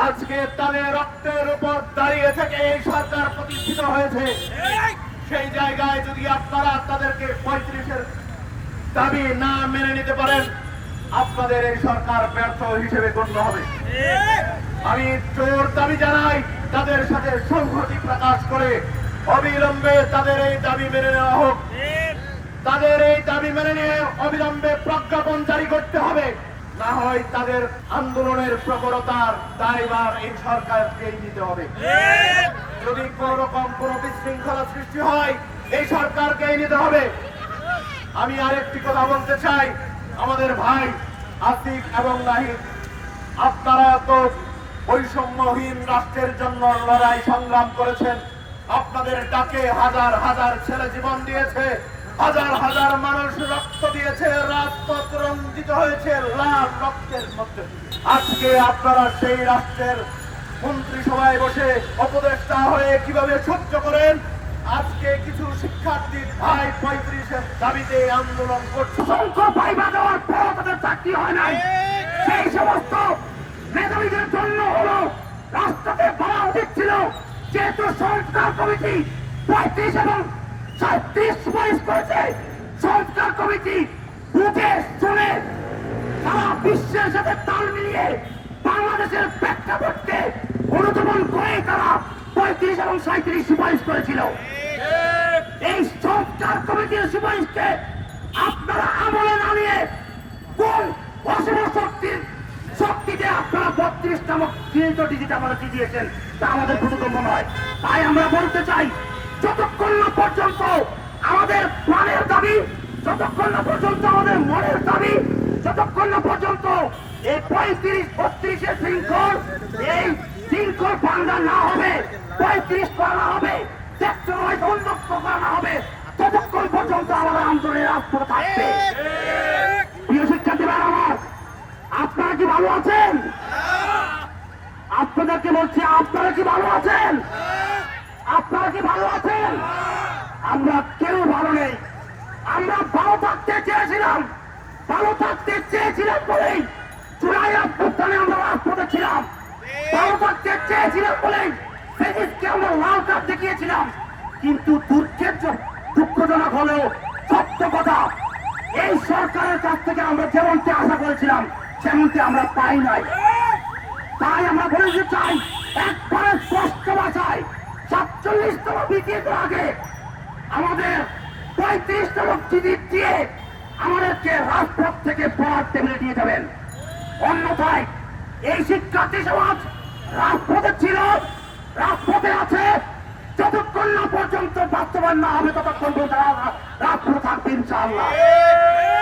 আজকে তাদের রক্তের উপর দাঁড়িয়ে থেকে এই সরকার প্রতিষ্ঠিত হয়েছে। সেই জায়গায় যদি আপনারা তাদেরকে 35-এর দাবি না মেনে নিতে পারেন, আপনাদের এই সরকার ব্যর্থ হিসেবে গণ্য হবে। আমি জোর দাবি জানাই, তাদের সাথে সংহতি প্রকাশ করে অবিলম্বে তাদের এই দাবি মেনে নেওয়া হোক। তাদের এই দাবি মেনে নিয়ে অবিলম্বে প্রজ্ঞাপন জারি করতে হবে, না হয় তাদের আন্দোলনের প্রখরতার দায়ভার এই সরকারকেই নিতে হবে। যদি কোন রকম কোন বিশৃঙ্খলা সৃষ্টি হয়, এই সরকারকেই নিতে হবে। আমি আরেকটি কথা বলতে চাই, আমাদের ভাই আসিফ এবং নাহিদ, আপনারা তো বৈষম্যহীন রাষ্ট্রের জন্য লড়াই সংগ্রাম করেছেন। আপনাদের ডাকে হাজার হাজার ছেলে জীবন দিয়েছে, হাজার হাজার মানুষ রক্ত দিয়েছে, রাজপথ রঞ্জিত হয়েছে লাল রক্তের মধ্যে। আজকে আপনারা সেই রাষ্ট্রের মন্ত্রিসভায় বসে উপদেষ্টা হয়ে কিভাবে সহ্য করেন? আজকে কিছু শিক্ষার্থী ভাই 35-এর দাবিতে আন্দোলন করছে, তাদের চাকরি হয় নাই। সেই সমস্ত মেধাবীদের জন্য হলো রাষ্ট্রকে বলা উচিত ছিল, যেহেতু সংস্কার কমিটি 35 এবং 37 সুপারিশ করেছে, সংস্কার কমিটি বুঝে শুনে সারা বিশ্বের সাথে তাল মিলিয়ে বাংলাদেশের প্রেক্ষাপটকে অনুধাবন করে তারা 35 এবং 37 সুপারিশ করেছিল। এই সংস্কার কমিটির সুপারিশকে আপনারা আমলে না নিয়ে কোন অশুভ শক্তিতে আপনারা 32 নামক ডিজিট আমাদেরকে দিয়েছেন, তা আমাদের বোধগম্য নয়। তাই আমরা বলতে চাই, যতক্ষণ না পর্যন্ত আমাদের প্রাণের দাবি, যতক্ষণ না পর্যন্ত আমাদের মনের দাবি, যতক্ষণ না পর্যন্ত এই 35-32-এর শৃঙ্খল, এই শৃঙ্খল ভাঙ্গা না হবে, 35 করা হবে, সেক্টরাইজ উন্মুক্ত করা হবে, ততক্ষণ পর্যন্ত আমাদের আন্দোলনের রাস্তা থাকবে। প্রিয় শিক্ষার্থীরা আমার, আপনারা কি ভালো আছেন? আপনাদেরকে বলছি, আপনারা কি ভালো আছেন? আপনারা কি ভালো আছেন? আমরা কেউ ভালো নেই। আমরা ভালো থাকতে চেয়েছিলাম, ভালো থাকতে চেয়েছিলাম বলেই জুলাই অভ্যুত্থানে আমরা রাজপথে ছিলাম। ভালো থাকতে চেয়েছিলাম বলেই ফেসিস্টকে আমরা লাল কার্ড দেখিয়েছিলাম। কিন্তু দুঃখজনক হলেও সত্য কথা, এই সরকারের কাছ থেকে আমরা যেমনটি আশা করেছিলাম সেমনটি আমরা পাই নাই। তাই আমরা বলতে চাই, একবারে স্পষ্ট ভাষায় 47তম বিচিত্র আগে আমাদের 35তম ডিজিট দিয়ে আমাদেরকে রাজপথ থেকে পড়ার টেবিলে দিয়ে যাবেন। অন্যথায় এই শিক্ষার্থী সমাজ রাজপথে ছিল, রাজপথে আছে, যতক্ষণ না পর্যন্ত বাস্তবায়ন না হবে ততক্ষণ পর্যন্ত রাজপথে থাকবে ইনশাআল্লাহ।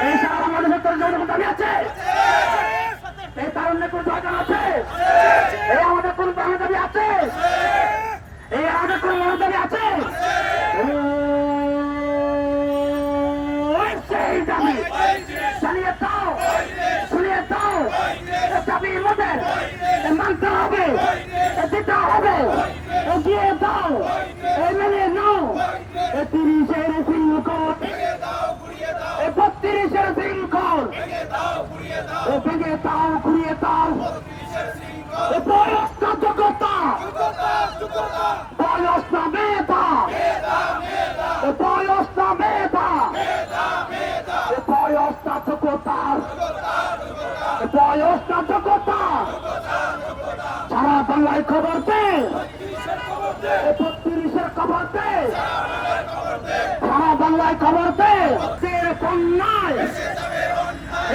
এই সারা বাংলাদেশের জনগণ দাবি আছে, এই তারুণ্যের কোন দরকার আছে, এই আমাদের কোন বাংলা দাবি আছে, এই আমাদের কোন মনে দাবি আছে, সেই দাবি চালিয়ে দাও, শুনিয়ে দাও। দাবি আমাদের মানতে হবে, দিতে হবে, এগিয়ে দাও, মেনে নাও। 30-এর শৃঙ্খল, 32-এর শৃঙ্খল ভেঙে দাও, ঘুরিয়ে দাও। বয়স না যোগ্যতা, বয়স না মেধা, বয়স না মেধা, বয়স না যোগ্যতা, বয়স না যোগ্যতা। সারা বাংলায় খবর দে, 32-এর খবর দে, সারা বাংলায় খবর দে। বন্যায়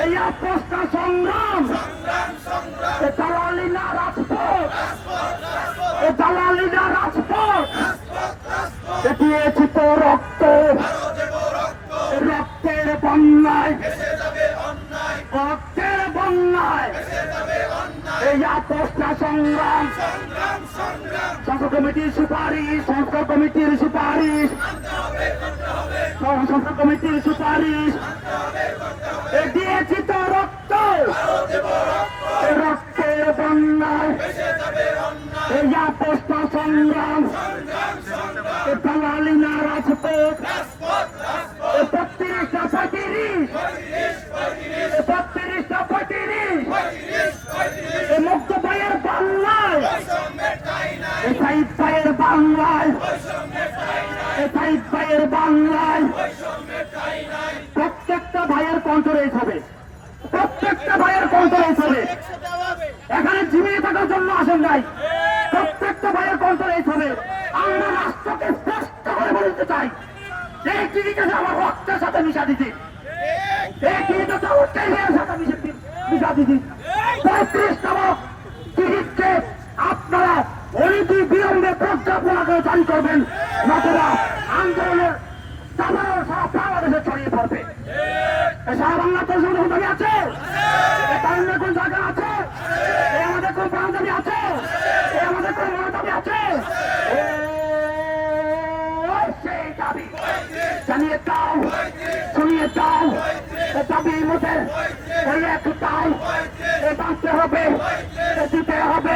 এই আপোষটা সংগ্রাম, দালালি না রাজপথ, দালালি না রাজপথ। দিয়েছি তো রক্ত, রক্তের বন্যায়, রক্তের বন্যায় এই আপোষটা সংগ্রাম। সংসদ কমিটির সুপারিশ, সংসদ কমিটির সুপারিশ, সংসদ কমিটির সুপারিশ। দিয়েছি তো রক্ত, রক্তের বন্যায় এই আপোষটা সংগ্রাম। দালালি না রাজপথ, 32টা 35, 32টা 35 মুক্ত ভাইয়ের বাংলায় বাংলায় সাইদ ভাইয়ের বাংলায় প্রত্যেকটা ভাইয়ের কন্ট্রোলেজ হবে, প্রত্যেকটা ভাইয়ের কন্ট্রোলেজ হবে। এখানে জিমিয়ে থাকার জন্য আসেন নাই, প্রত্যেকটা ভাইয়ের কন্ট্রোলেজ হবে। আমরা রাষ্ট্রকে স্পষ্ট করে বলতে চাই, এই টিকিটে আমার রক্তের সাথে মিশা দিতে, এই টিকিটে আমার ক্যারিয়ারের সাথে মিশা দিতে 35তম টিকিটকে আপনারা অনীতি বিলম্বে প্রজ্ঞাপন আকারে জারি করবেন, নতুবা আন্দোলনের সাধারণ সারা বাংলাদেশে ছড়িয়ে পড়বে। সারা বাংলাদেশ দাবি আছে, তারুণ্যের কোন জায়গা আছে, আমাদের কোন প্রাণ দাবি আছে, আমাদের কোন মনে দাবি আছে, সেই দাবি জানিয়ে দাও, শুনিয়ে দাও। দাবির মধ্যে ওই একটাই, বাঁচতে হবে, দিতে হবে।